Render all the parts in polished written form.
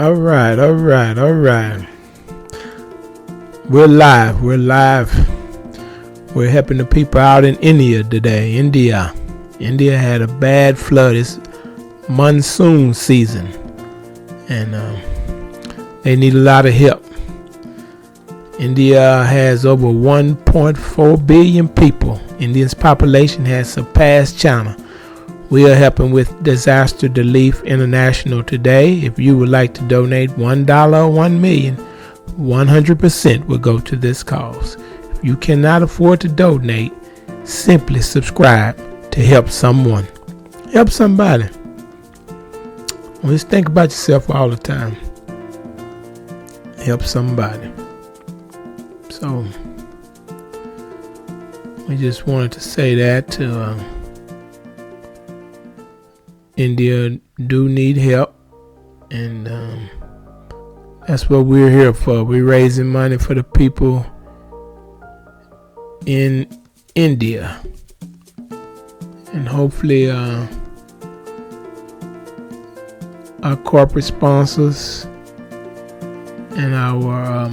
All right. We're live. We're helping the people out in India today. India had a bad flood. It's monsoon season, and they need a lot of help. India has over 1.4 billion people. India's population has surpassed China. We are helping with Disaster Relief International today. If you would like to donate $1 or $1 million, 100% will go to this cause. If you cannot afford to donate, simply subscribe to help someone. Help somebody. Always think about yourself all the time. Help somebody. So, we just wanted to say that to India do need help, and that's what we're here for. We're raising money for the people in India, and hopefully our corporate sponsors and our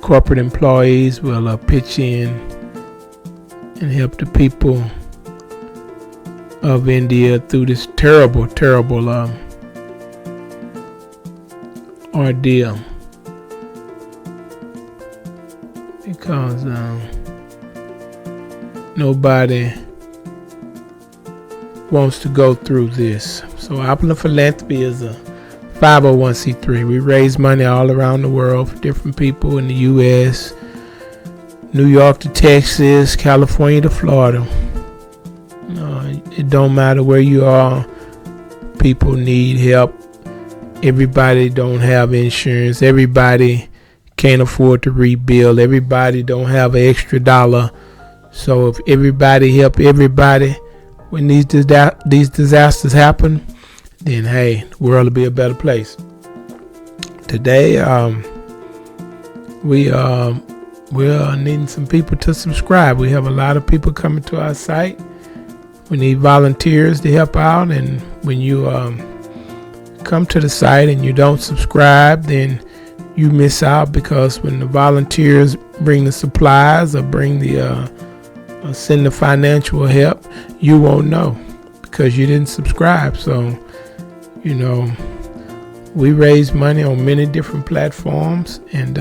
corporate employees will pitch in and help the people of India through this terrible ordeal, because nobody wants to go through this. So Opulent Philanthropy is a 501c3. We raise money all around the world for different people in the U.S., New York to Texas, California to Florida. It don't matter where you are. People need help. Everybody don't have insurance. Everybody can't afford to rebuild. Everybody don't have an extra dollar. So if everybody help everybody when these disasters happen, then hey, the world will be a better place. Today, we're needing some people to subscribe. We have a lot of people coming to our site. We need volunteers to help out, and when you come to the site and you don't subscribe, then you miss out, because when the volunteers bring the supplies or bring the send the financial help, you won't know because you didn't subscribe. So, we raise money on many different platforms, and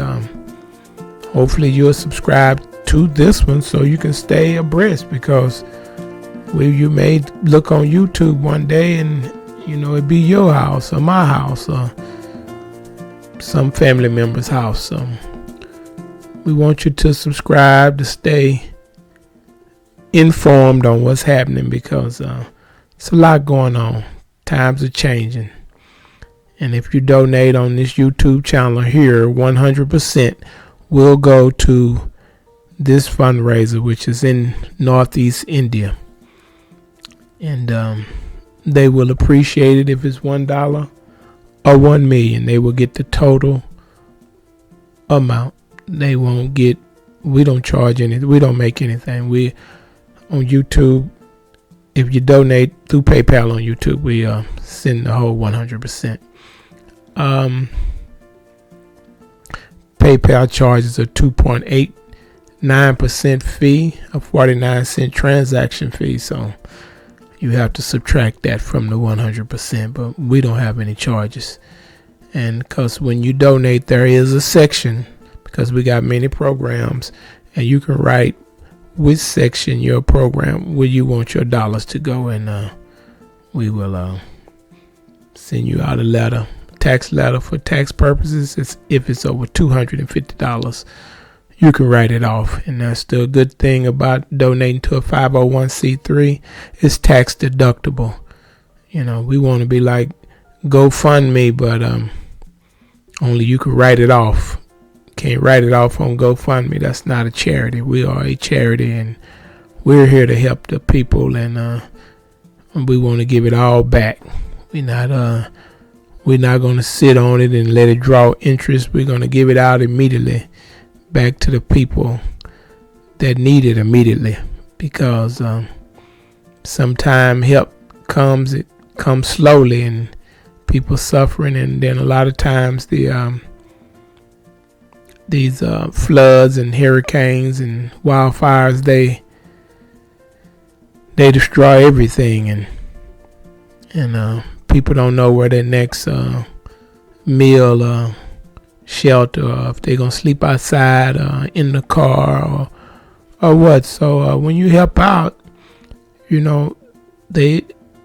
hopefully you'll subscribe to this one so you can stay abreast, because you may look on YouTube one day and it'd be your house or my house or some family member's house. So we want you to subscribe to stay informed on what's happening, because it's a lot going on. Times are changing. And if you donate on this YouTube channel here, 100% will go to this fundraiser, which is in Northeast India. And they will appreciate it if it's $1 or $1 million. They will get the total amount. They won't get, we don't charge anything. We don't make anything. We, on YouTube, if you donate through PayPal on YouTube, we send the whole 100%. PayPal charges a 2.89% fee, a 49-cent transaction fee. So you have to subtract that from the 100%, but we don't have any charges. And because when you donate, there is a section, because we got many programs, and you can write which section your program where you want your dollars to go, and we will send you out a letter, tax letter for tax purposes. If it's over $250, you can write it off. And that's the good thing about donating to a 501c3. It's tax deductible. We want to be like GoFundMe, but only you can write it off. Can't write it off on GoFundMe. That's not a charity. We are a charity, and we're here to help the people, and we want to give it all back. We're not going to sit on it and let it draw interest. We're going to give it out immediately back to the people that need it immediately, because sometime help comes, it come slowly, and people suffering. And then a lot of times these floods and hurricanes and wildfires, they destroy everything, and people don't know where their next meal, shelter, or if they're gonna sleep outside, in the car, or what. So when you help out,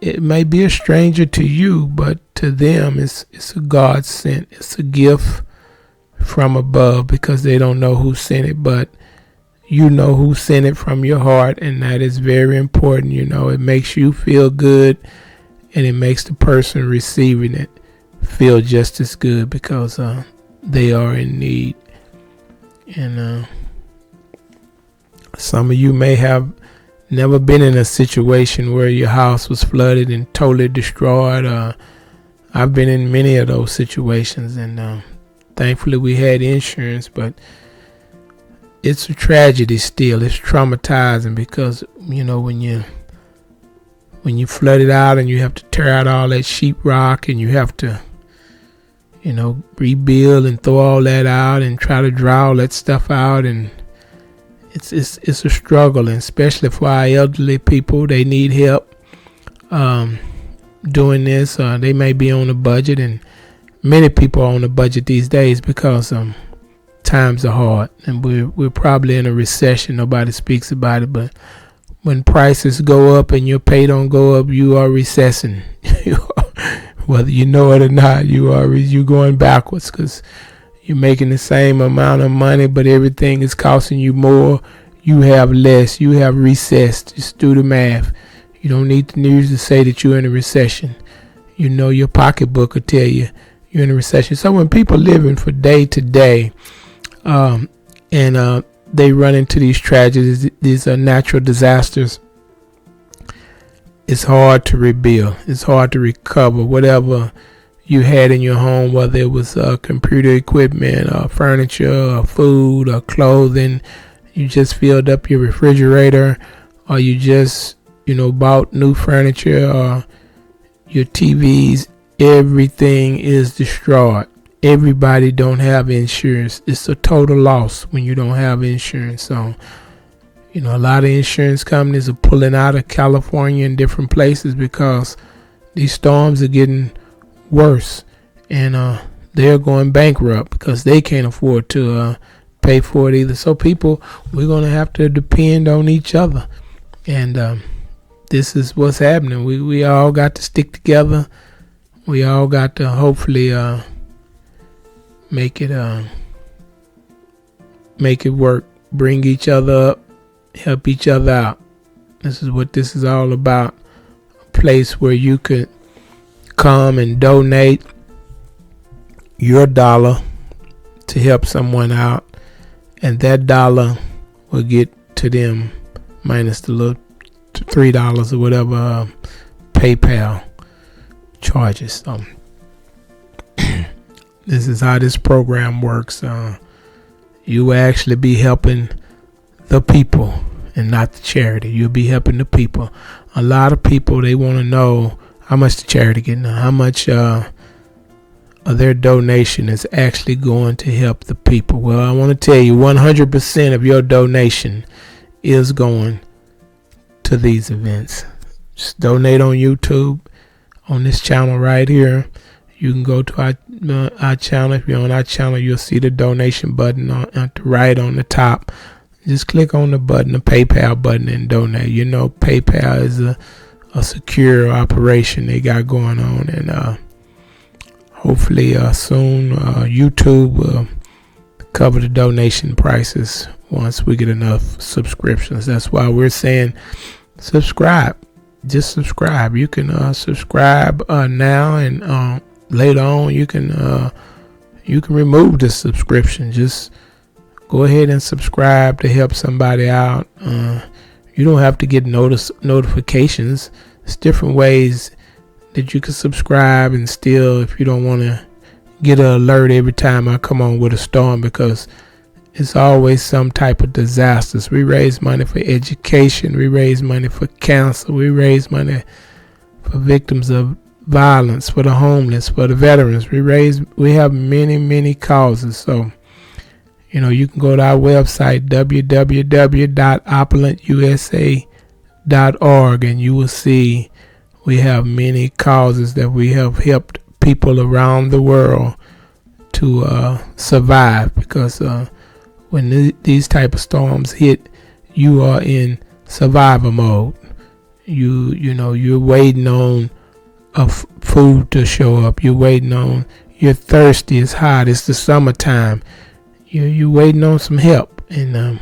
it may be a stranger to you, but to them it's a God sent. It's a gift from above, because they don't know who sent it, but you know who sent it from your heart, and that is very important. It makes you feel good, and it makes the person receiving it feel just as good, because they are in need. And some of you may have never been in a situation where your house was flooded and totally destroyed. I've been in many of those situations, and thankfully we had insurance, but it's a tragedy still. It's traumatizing, because when you flood it out and you have to tear out all that sheetrock, and you have to rebuild and throw all that out and try to draw all that stuff out, and it's a struggle. And especially for our elderly people, they need help doing this. They may be on a budget, and many people are on a budget these days, because times are hard, and we're probably in a recession. Nobody speaks about it, but when prices go up and your pay don't go up, you are recessing. Whether you know it or not, you're going backwards, because you're making the same amount of money, but everything is costing you more. You have less. You have recessed. Just do the math. You don't need the news to say that you're in a recession. Your pocketbook will tell you you're in a recession. So when people living for day to day, and they run into these tragedies, these natural disasters, it's hard to rebuild. It's hard to recover whatever you had in your home, whether it was computer equipment, or furniture, or food, or clothing. You just filled up your refrigerator, or you just bought new furniture, or your TVs. Everything is destroyed. Everybody don't have insurance. It's a total loss when you don't have insurance. So a lot of insurance companies are pulling out of California and different places, because these storms are getting worse, and they're going bankrupt because they can't afford to pay for it either. So people, we're going to have to depend on each other, and this is what's happening. We all got to stick together. We all got to hopefully make it work, bring each other up, help each other out. This is what this is all about. A place where you could come and donate your dollar to help someone out, and that dollar will get to them minus the little $3 or whatever PayPal charges. This is how this program works. You will actually be helping the people and not the charity. You'll be helping the people. A lot of people, they want to know how much the charity getting, how much of their donation is actually going to help the people. Well, I want to tell you, 100% of your donation is going to these events. Just donate on YouTube, on this channel right here. You can go to our channel. If you're on our channel, you'll see the donation button on the right on the top. Just click on the button, the PayPal button, and donate. PayPal is a secure operation they got going on, and hopefully soon YouTube will cover the donation prices once we get enough subscriptions. That's why we're saying subscribe. Just subscribe. You can subscribe now, and later on you can remove the subscription. Just go ahead and subscribe to help somebody out. You don't have to get notifications. There's different ways that you can subscribe, and still, if you don't want to get an alert every time I come on with a storm, because it's always some type of disasters. We raise money for education. We raise money for cancer. We raise money for victims of violence, for the homeless, for the veterans. We have many causes. So, you can go to our website, www.opulentusa.org, and you will see we have many causes that we have helped people around the world to survive, because when these type of storms hit, you are in survival mode. You're waiting on food to show up. You're waiting on, you're thirsty, it's hot, it's the summertime. You're waiting on some help, and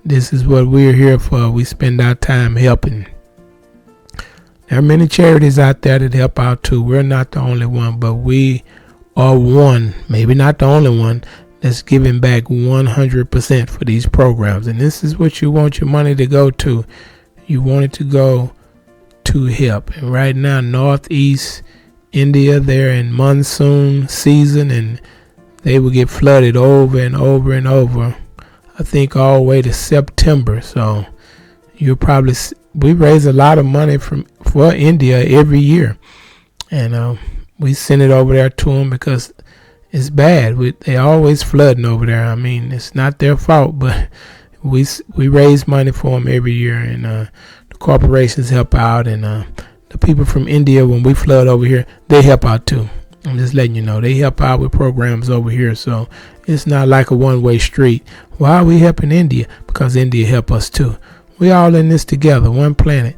this is what we're here for. We spend our time helping. There are many charities out there that help out too. We're not the only one, but we are one, maybe not the only one, that's giving back 100% for these programs. And this is what you want your money to go to. You want it to go to help. And right now, Northeast India, they're in monsoon season, and they will get flooded over and over and over, I think all the way to September. So we raise a lot of money for India every year, and we send it over there to them because it's bad. They always flooding over there. I mean, it's not their fault, but we raise money for them every year, and the corporations help out, and the people from India, when we flood over here, they help out too. I'm just letting you know, they help out with programs over here. So it's not like a one-way street. Why are we helping India? Because India help us too. We all in this together, one planet.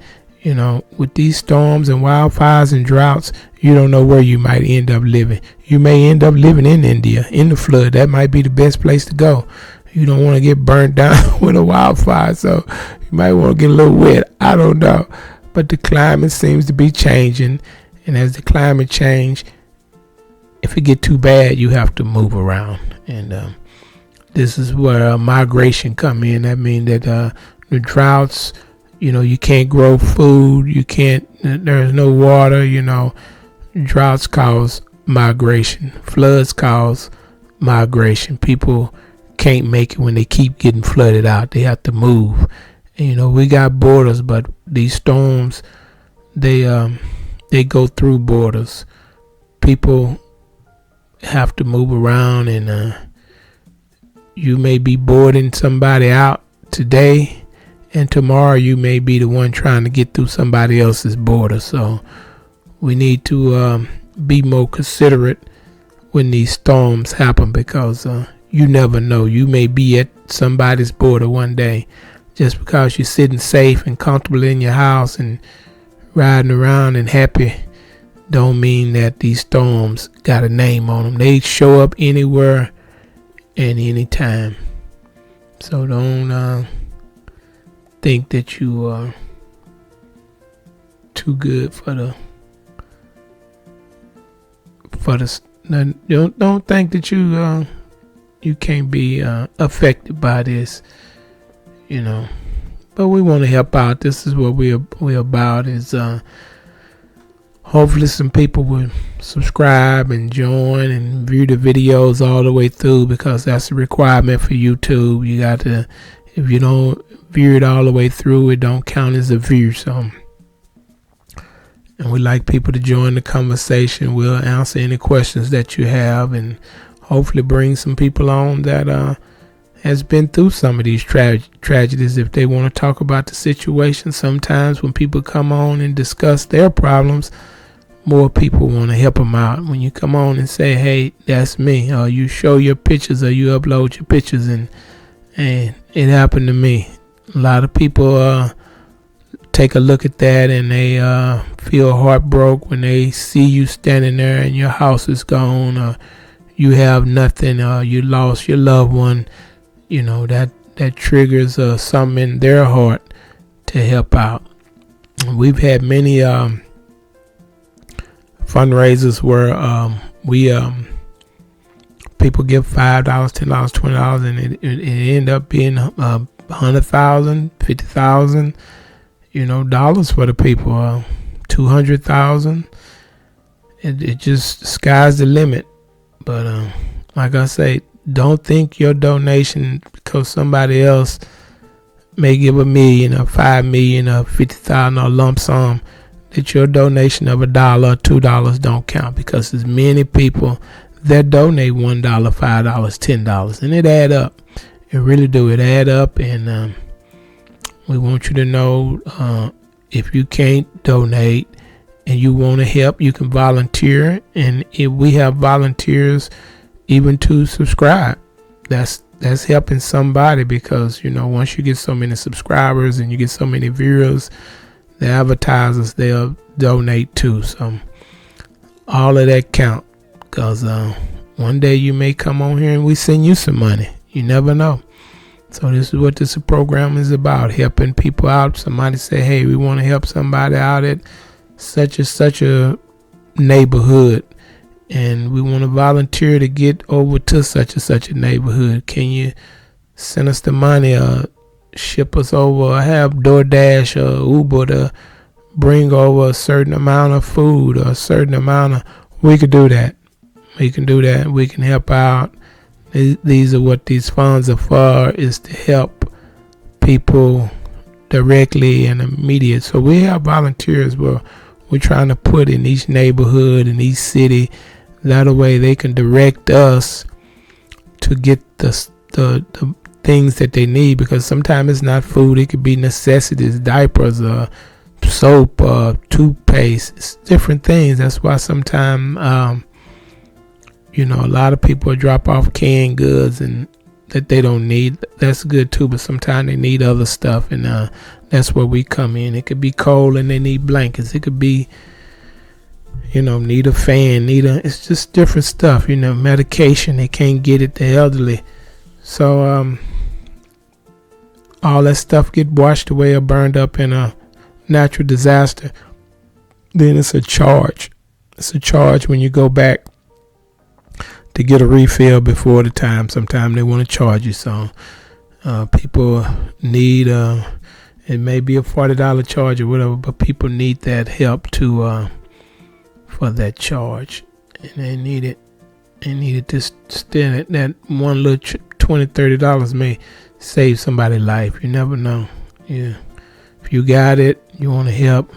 With these storms and wildfires and droughts, you don't know where you might end up living. You may end up living in India, in the flood. That might be the best place to go. You don't want to get burnt down with a wildfire, so you might want to get a little wet. I don't know. But the climate seems to be changing, and as the climate change, if it get too bad, you have to move around. And this is where migration come in. That means that the droughts, you can't grow food. There's no water. Droughts cause migration. Floods cause migration. People can't make it when they keep getting flooded out. They have to move. And, we got borders, but these storms, they go through borders. People have to move around, and you may be boarding somebody out today, and tomorrow you may be the one trying to get through somebody else's border. So we need to be more considerate when these storms happen, because you never know. You may be at somebody's border one day. Just because you're sitting safe and comfortable in your house and riding around and happy, don't mean that these storms got a name on them. They show up anywhere and anytime. So don't think that you are too good for the. Don't think that you can't be affected by this. But we want to help out. This is what we're about. Is hopefully some people will subscribe and join and view the videos all the way through, because that's a requirement for YouTube. You got to, if you don't view it all the way through, it don't count as a view. So, and we like people to join the conversation. We'll answer any questions that you have, and hopefully bring some people on that has been through some of these tragedies. If they want to talk about the situation, sometimes when people come on and discuss their problems, more people want to help them out. When you come on and say, hey, that's me, or you show your pictures, or you upload your pictures, and it happened to me. A lot of people take a look at that, and they feel heartbroken when they see you standing there and your house is gone, or you have nothing, or you lost your loved one. That triggers something in their heart to help out. We've had many fundraisers where people give $5, $10, $20, and it end up being $100,000, $50,000, dollars for the people. $200,000. It just, sky's the limit. But like I say, don't think your donation, because somebody else may give $1 million or $5 million or $50,000 or lump sum, that your donation of $1 or $2 don't count, because there's many people that donate $1, $5, $10, and it add up. It really do. It add up, and we want you to know, if you can't donate and you want to help, you can volunteer, and if we have volunteers even to subscribe, that's helping somebody, because once you get so many subscribers and you get so many viewers, the advertisers, they'll donate too. So all of that count, because one day you may come on here and we send you some money. You never know. So this is what this program is about, helping people out. Somebody say, hey, we want to help somebody out at such a neighborhood, and we want to volunteer to get over to such a neighborhood. Can you send us the money, or ship us over, or have DoorDash or Uber to bring over a certain amount of food, or a certain amount of... We could do that. We can do that. We can help out. These are what these funds are for, is to help people directly and immediate. So we have volunteers where we're trying to put in each neighborhood, in each city. That way they can direct us to get the things that they need, because sometimes it's not food. It could be necessities, diapers, soap, toothpaste. It's different things. That's why sometimes a lot of people drop off canned goods and that they don't need. That's good too, but sometimes they need other stuff, and that's where we come in. It could be cold and they need blankets. It could be need a fan, it's just different stuff, medication, they can't get it, the elderly. So all that stuff get washed away or burned up in a natural disaster. Then it's a charge. It's a charge when you go back to get a refill before the time. Sometimes they want to charge you. So people need, it may be a $40 charge or whatever, but people need that help to for that charge, and they need it. They need it to stand it. That one little $20, $30 may save somebody's life. You never know. Yeah, if you got it, you want to help,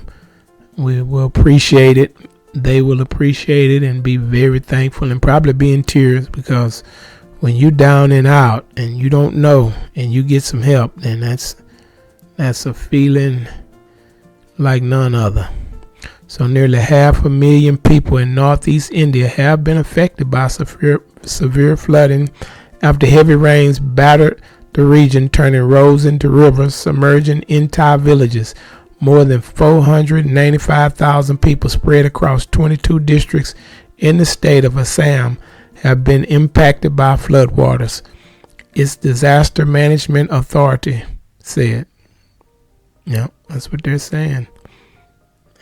we will appreciate it. They will appreciate it and be very thankful, and probably be in tears, because when you down and out and you don't know and you get some help, then that's a feeling like none other. So nearly 500,000 people in northeast India have been affected by severe flooding after heavy rains battered the region, turning roads into rivers, submerging entire villages. More than 495,000 people spread across 22 districts in the state of Assam have been impacted by floodwaters, its disaster management authority said. Yeah, that's what they're saying.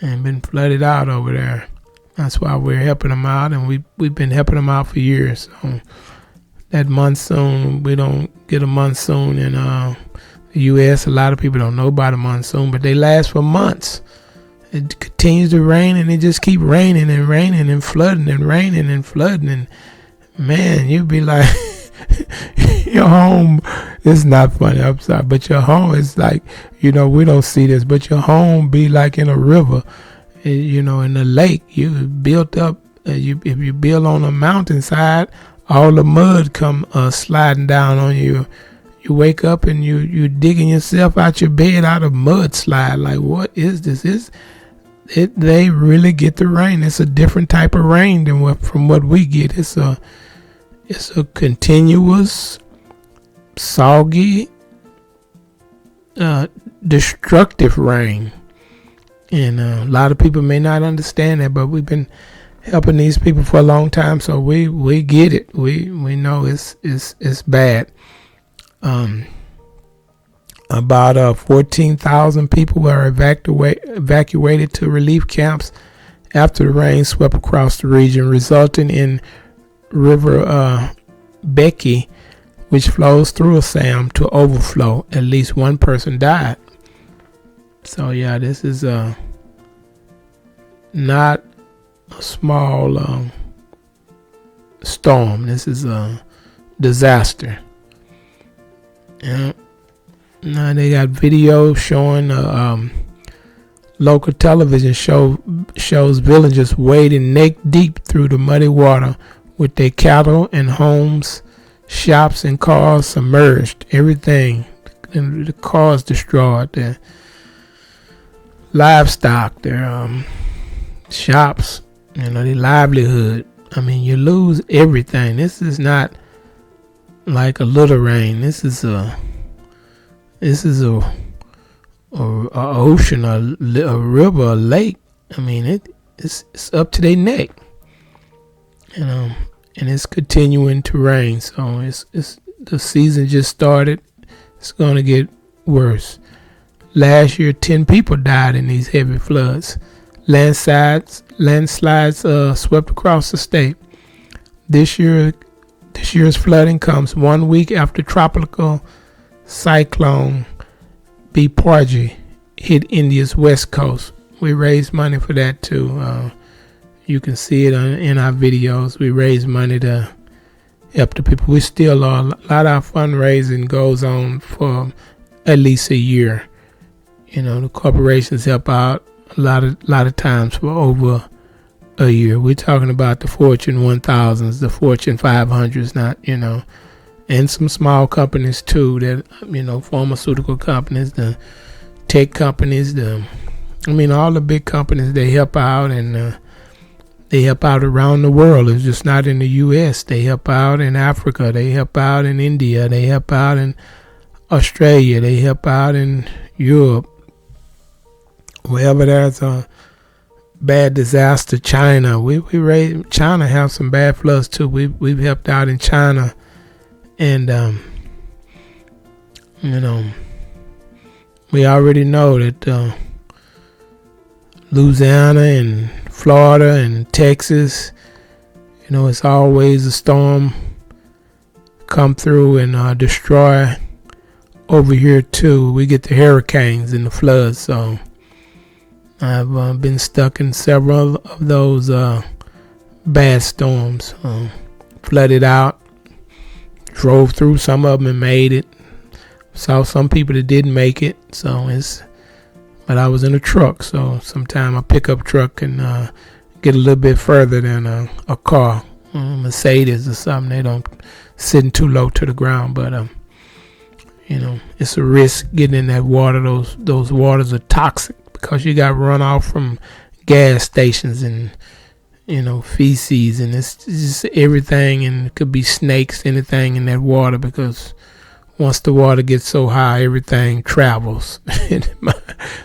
And been flooded out over there. That's why we're helping them out, and we've been helping them out for years. So that monsoon, we don't get a monsoon in the U.S. A lot of people don't know about a monsoon, but they last for months. It continues to rain, and it just keep raining and raining and flooding and raining and flooding. And man, you'd be like, your home is not funny. I'm sorry, but your home is like, we don't see this, but your home be like in a river, in a lake. You built up. If you build on a mountainside, all the mud come sliding down on you. You wake up and you digging yourself out your bed out of mudslide. Like, what is this? They really get the rain. It's a different type of rain than from what we get. It's a continuous, soggy, destructive rain. And a lot of people may not understand that, but we've been helping these people for a long time, so we get it. We know it's bad. About 14,000 people were evacuated to relief camps after the rain swept across the region, resulting in River Becky, which flows through Assam, to overflow. At least one person died. So yeah, this is not a small storm. This is a disaster. Yeah. Now they got videos showing Local television shows villagers wading neck deep through the muddy water with their cattle and homes, shops and cars submerged. Everything. And the cars destroyed. Their livestock, their shops, their livelihood. I mean, you lose everything. This is not like a little rain. This is a ocean, a river, a lake. I mean, it's up to their neck, and it's continuing to rain. So it's the season just started. It's gonna get worse. Last year, 10 people died in these heavy floods. Landslides swept across the state. This year's flooding comes 1 week after tropical cyclone Biparji hit India's west coast. We raised money for that too. You can see it in our videos. We raise money to help the people. We still are. A lot of our fundraising goes on for at least a year. The corporations help out a lot of times for over a year. We're talking about the Fortune 1000s, the Fortune 500s, not, and some small companies too, that, pharmaceutical companies, the tech companies, all the big companies, they help out, and they help out around the world. It's just not in the U.S. They help out in Africa. They help out in India. They help out in Australia. They help out in Europe. Wherever there's a bad disaster, China. China have some bad floods too. We've helped out in China, and we already know that Louisiana and Florida and Texas, it's always a storm come through and destroy. Over here too, we get the hurricanes and the floods. So I've been stuck in several of those bad storms. Flooded out, drove through some of them and made it. Saw some people that didn't make it. But I was in a truck, so sometimes a pickup truck can get a little bit further than a car, Mercedes or something. They don't sitting too low to the ground, but it's a risk getting in that water. Those waters are toxic because you got runoff from gas stations and feces, and it's just everything, and it could be snakes, anything in that water, because once the water gets so high, everything travels.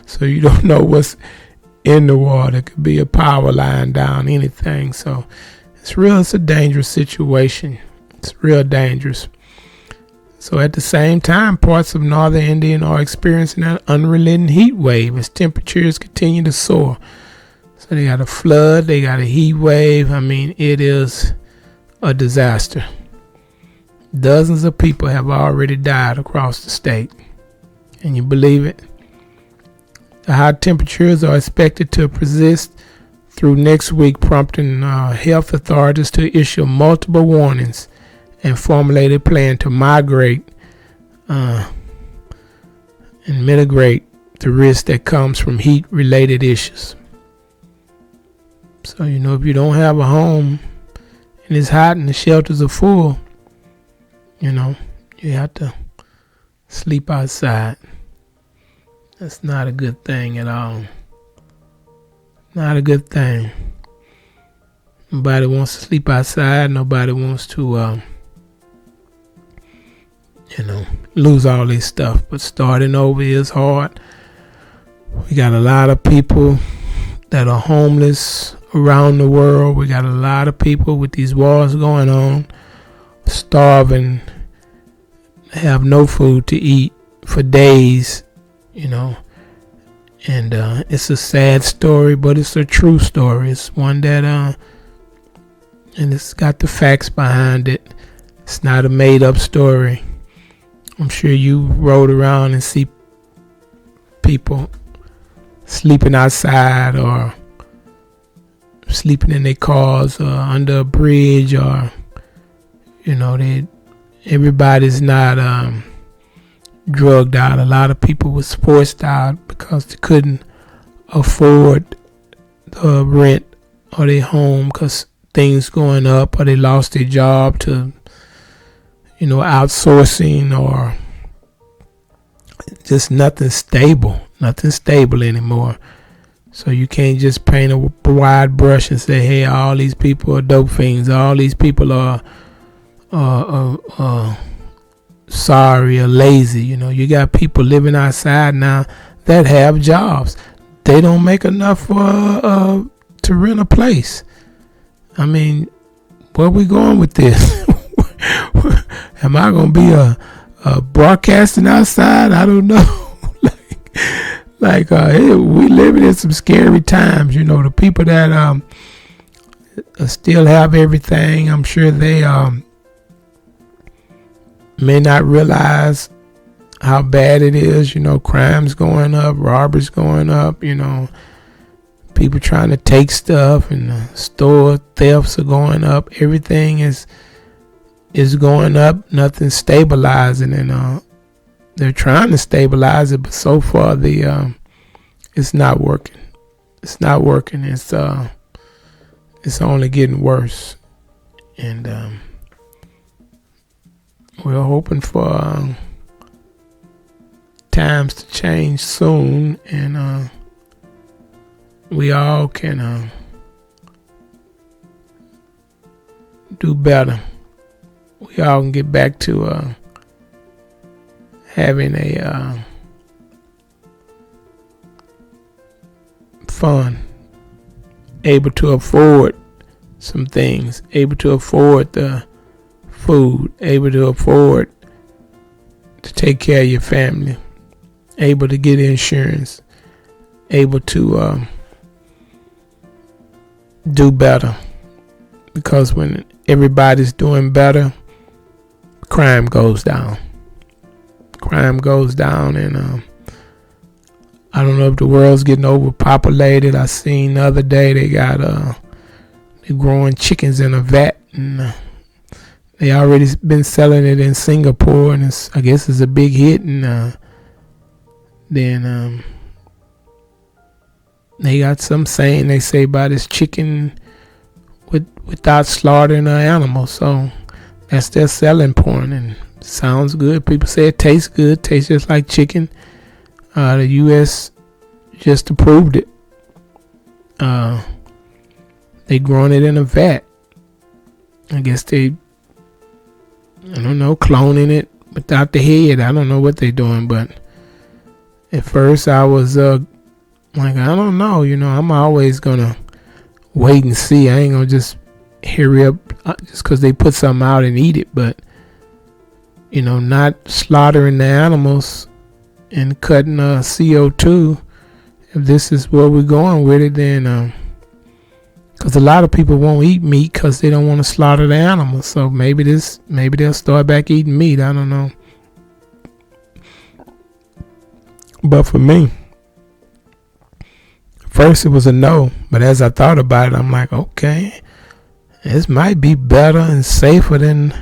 So you don't know what's in the water. It could be a power line down, anything. So it's a dangerous situation. It's real dangerous. So at the same time, parts of northern India are experiencing an unrelenting heat wave as temperatures continue to soar. So they got a flood, they got a heat wave. It is a disaster. Dozens of people have already died across the state. Can you believe it? The high temperatures are expected to persist through next week, prompting health authorities to issue multiple warnings and formulate a plan to migrate and mitigate the risk that comes from heat-related issues. So, if you don't have a home and it's hot and the shelters are full, you have to sleep outside. That's not a good thing at all. Not a good thing. Nobody wants to sleep outside. Nobody wants to, lose all this stuff. But starting over is hard. We got a lot of people that are homeless around the world. We got a lot of people with these wars going on, starving, have no food to eat for days, and it's a sad story, but it's a true story. It's one that and it's got the facts behind it. It's not a made up story. I'm sure you rode around and see people sleeping outside or sleeping in their cars or under a bridge, or everybody's not drugged out. A lot of people was forced out because they couldn't afford the rent or their home because things going up, or they lost their job to outsourcing, or just nothing stable anymore. So you can't just paint a wide brush and say, hey, all these people are dope fiends, all these people are sorry or lazy. You got people living outside now that have jobs. They don't make enough to rent a place. I mean, where we going with this? Am I gonna be a broadcasting outside? I don't know. We living in some scary times. The people that still have everything, I'm sure they may not realize how bad it is. Crime's going up, robberies going up. People trying to take stuff, and store thefts are going up. Everything is going up. Nothing's stabilizing, and they're trying to stabilize it, but so far it's not working. It's not working. It's only getting worse, and we're hoping for times to change soon, and we all can do better. We all can get back to having a fun, able to afford some things, able to afford the food, able to afford to take care of your family, able to get insurance, able to do better. Because when everybody's doing better, crime goes down. Crime goes down, and I don't know if the world's getting overpopulated. I seen the other day they're growing chickens in a vat, and they already been selling it in Singapore, and I guess it's a big hit. And then they got some saying they say about this chicken without slaughtering an animal, so that's their selling point, and sounds good. People say it tastes good, tastes just like chicken. The U.S. just approved it. They growing it in a vat. I guess cloning it without the head. I don't know what they're doing, but at first I was I don't know. I'm always gonna wait and see. I ain't gonna just hurry up just because they put something out and eat it, but not slaughtering the animals and cutting CO2. If this is where we're going with it, then because a lot of people won't eat meat because they don't want to slaughter the animals. So maybe they'll start back eating meat. I don't know. But for me, first it was a no, but as I thought about it, I'm like, okay, this might be better and safer than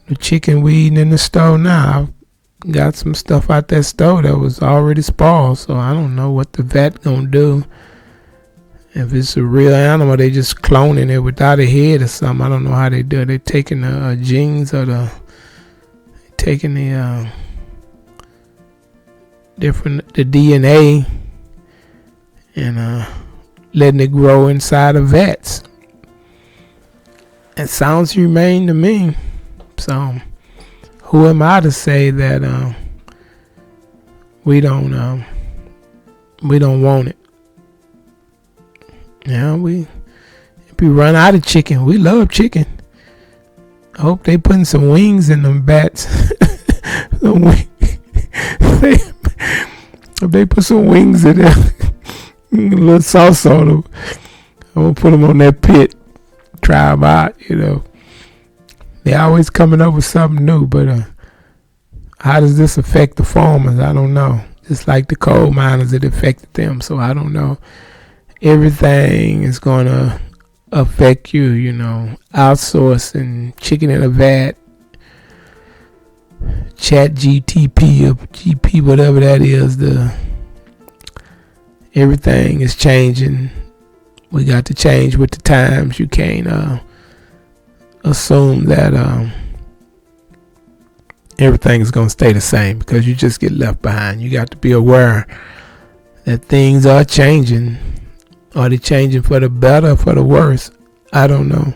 the chicken we eating in the store now. I've got some stuff out that store that was already spoiled, so I don't know what the vet gonna do. If it's a real animal, they just cloning it without a head or something. I don't know how they do it. They're taking the genes or the DNA and letting it grow inside of vets. It sounds humane to me. So who am I to say that we don't want it? Yeah, if we run out of chicken, we love chicken. I hope they putting some wings in them bats. If they put some wings in there, a little sauce on them, I'm gonna put them on that pit, try them out. They always coming up with something new, but how does this affect the farmers? I don't know. Just like the coal miners, it affected them, so I don't know. Everything is gonna affect you, outsourcing, chicken in a vat, chat GTP or GP, whatever that is, everything is changing. We got to change with the times. You can't assume that everything is going to stay the same, because you just get left behind. You got to be aware that things are changing. Are they changing for the better or for the worse? I don't know.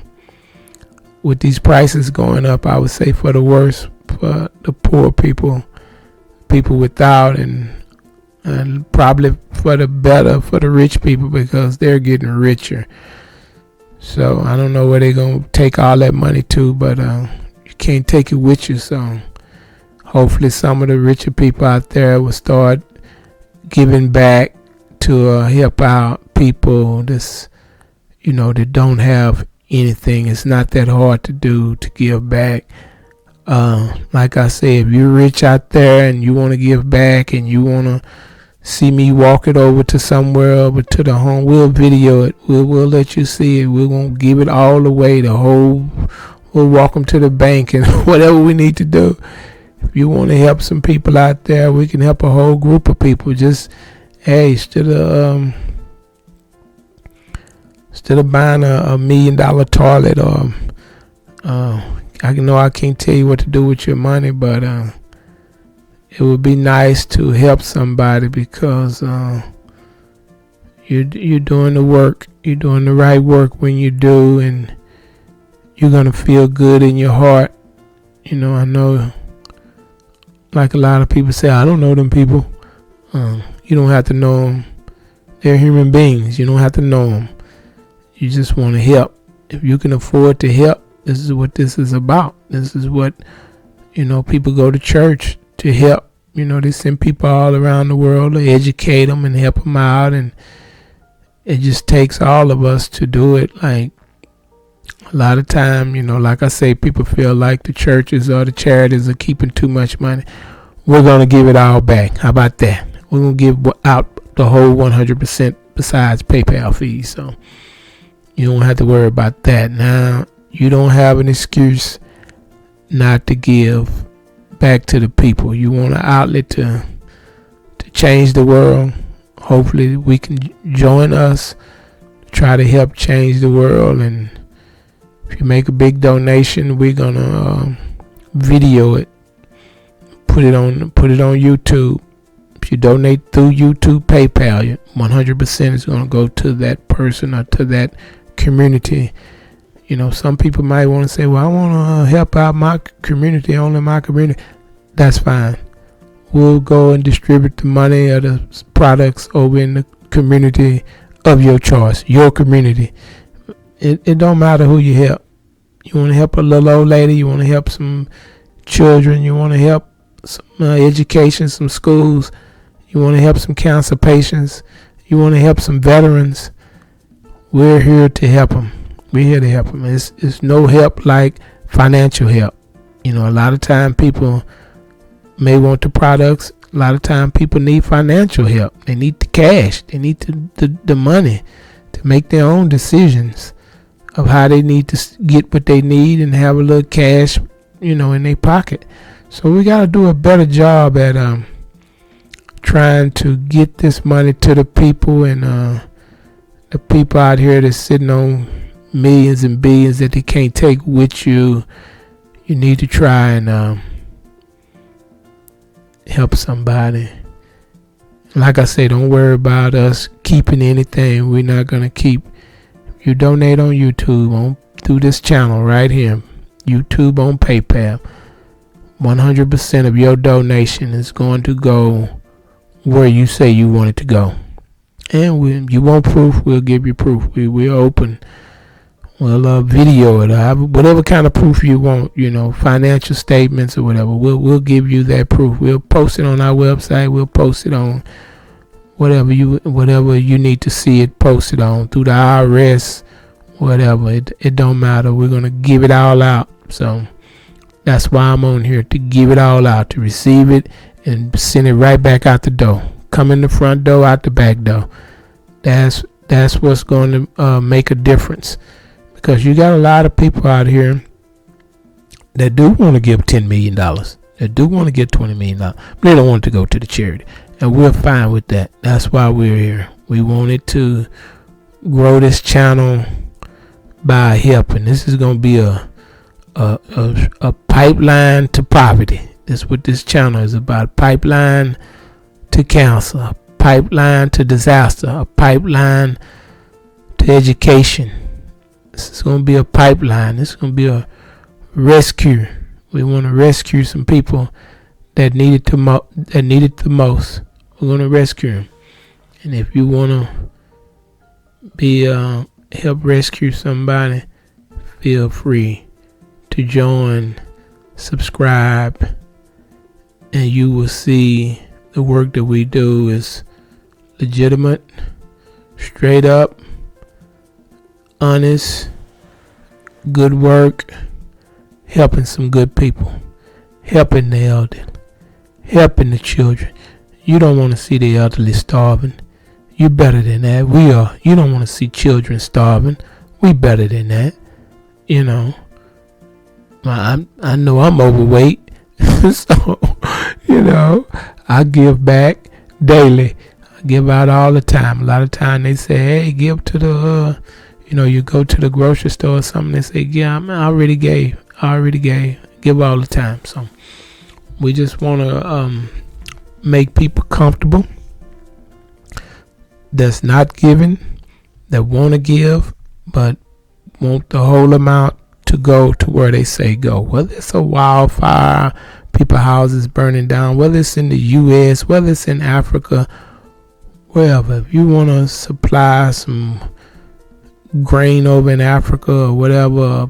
With these prices going up, I would say for the worse, for the poor people without, and probably for the better for the rich people, because they're getting richer. So I don't know where they're going to take all that money to, but you can't take it with you. So hopefully some of the richer people out there will start giving back to help out people that don't have anything. It's not that hard to do, to give back. Like I said, if you're rich out there and you want to give back and you want to see me walk it over to somewhere, over to the home, we'll video it. We'll let you see it. We're going to give it all away. We'll walk them to the bank and whatever we need to do. If you want to help some people out there, we can help a whole group of people. Just, hey, instead of buying a $1 million toilet, or I can't tell you what to do with your money, but it would be nice to help somebody, because you're doing the work. You're doing the right work when you do, and you're going to feel good in your heart. I know, like a lot of people say, I don't know them people. You don't have to know them. They're human beings. You don't have to know them. You just want to help. If you can afford to help, this is what this is about. This is what, people go to church to help. They send people all around the world to educate them and help them out. And it just takes all of us to do it. Like, a lot of time, like I say, people feel like the churches or the charities are keeping too much money. We're going to give it all back. How about that? We're going to give out the whole 100% besides PayPal fees. So you don't have to worry about that. Now, you don't have an excuse not to give back to the people. You want an outlet to change the world. Hopefully we can join us, try to help change the world. And if you make a big donation, we're gonna video it, put it on YouTube. If you donate through YouTube, PayPal, 100% is gonna go to that person or to that community. Some people might want to say, well, I want to help out my community, only my community. That's fine. We'll go and distribute the money or the products over in the community of your choice, your community. It don't matter who you help. You want to help a little old lady, you want to help some children, you want to help some education, some schools, you want to help some cancer patients, you want to help some veterans. We're here to help them. We're here to help them. It's no help like financial help. A lot of time people may want the products. A lot of time people need financial help. They need the cash. They need the money to make their own decisions of how they need to get what they need and have a little cash, in their pocket. So we got to do a better job at trying to get this money to the people, and the people out here that's sitting on millions and billions that they can't take with you. You need to try and help somebody. Like I say, don't worry about us keeping anything. We're not going to keep. You donate on YouTube, through this channel right here, YouTube, on PayPal, 100% of your donation is going to go where you say you want it to go. And when you want proof, we'll give you proof. We're open. We'll video it, whatever kind of proof you want, financial statements or whatever. We'll give you that proof. We'll post it on our website. We'll post it on whatever you need to see it posted on, through the IRS, whatever. It don't matter. We're gonna give it all out. So that's why I'm on here, to give it all out, to receive it and send it right back out the door. Come in the front door, out the back door. That's what's going to make a difference. Because you got a lot of people out here that do want to give $10 million, that do want to get $20 million, but they don't want it to go to the charity. And we're fine with that. That's why we're here. We wanted to grow this channel by helping. This is going to be a pipeline to poverty. That's what this channel is about. Pipeline to cancer, a pipeline to disaster, a pipeline to education. This is going to be a pipeline. This is going to be a rescue. We want to rescue some people that need it the most. We're going to rescue them. And if you want to help rescue somebody, feel free to join, subscribe, and you will see the work that we do is legitimate, straight up, honest, good work, helping some good people, helping the elderly, helping the children. You don't want to see the elderly starving. You're better than that. We are. You don't want to see children starving. We better than that. You know, I know I'm overweight. So, you know, I give back daily. I give out all the time. A lot of time they say, hey, give to the, you go to the grocery store or something. They say, yeah, I already gave. Give all the time. So we just want to make people comfortable that's not giving, that want to give, but want the whole amount to go to where they say go. Whether it's a wildfire, people houses burning down, whether it's in the U.S., whether it's in Africa, wherever. If you want to supply some grain over in Africa or whatever,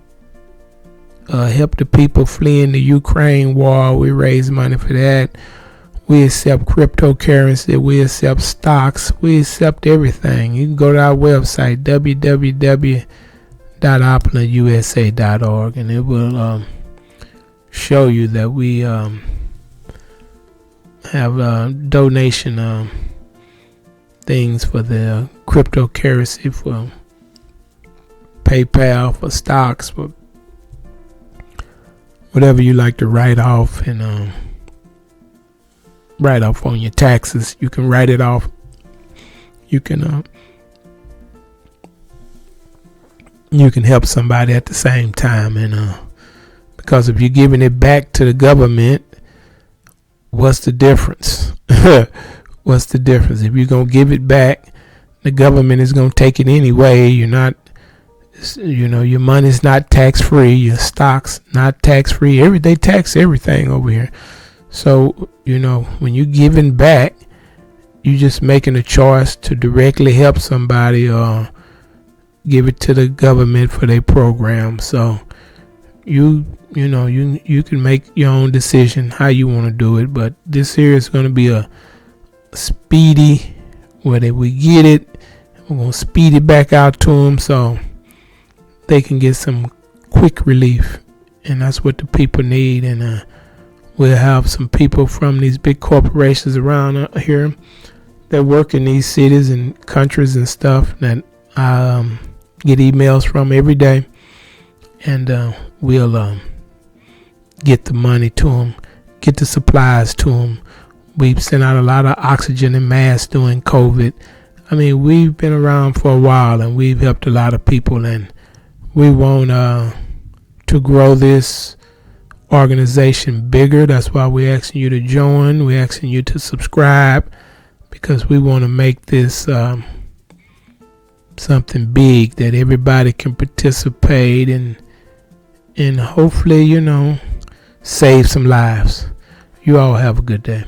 help the people fleeing the Ukraine war, we raise money for that. We accept cryptocurrency, we accept stocks, we accept everything. You can go to our website, www.opulentusa.org, and it will show you that we have donation things for the cryptocurrency, for PayPal, for stocks, for whatever you like to write off, and write off on your taxes. You can write it off. You can help somebody at the same time, and because if you're giving it back to the government, what's the difference? What's the difference? If you're gonna give it back, the government is gonna take it anyway. You're not, your money's not tax free. Your stock's not tax free. They tax everything over here. So, when you're giving back, you're just making a choice to directly help somebody or give it to the government for their program. So you can make your own decision how you want to do it. But this here is going to be a speedy, whether we get it, we're going to speed it back out to them so they can get some quick relief. And that's what the people need. And we'll have some people from these big corporations around here that work in these cities and countries and stuff that I get emails from every day. And we'll get the money to them, get the supplies to them. We've sent out a lot of oxygen and masks during COVID. I mean, we've been around for a while and we've helped a lot of people. And we want to grow this organization bigger. That's why we're asking you to join. We're asking you to subscribe, because we want to make this something big that everybody can participate in, and hopefully, save some lives. You all have a good day.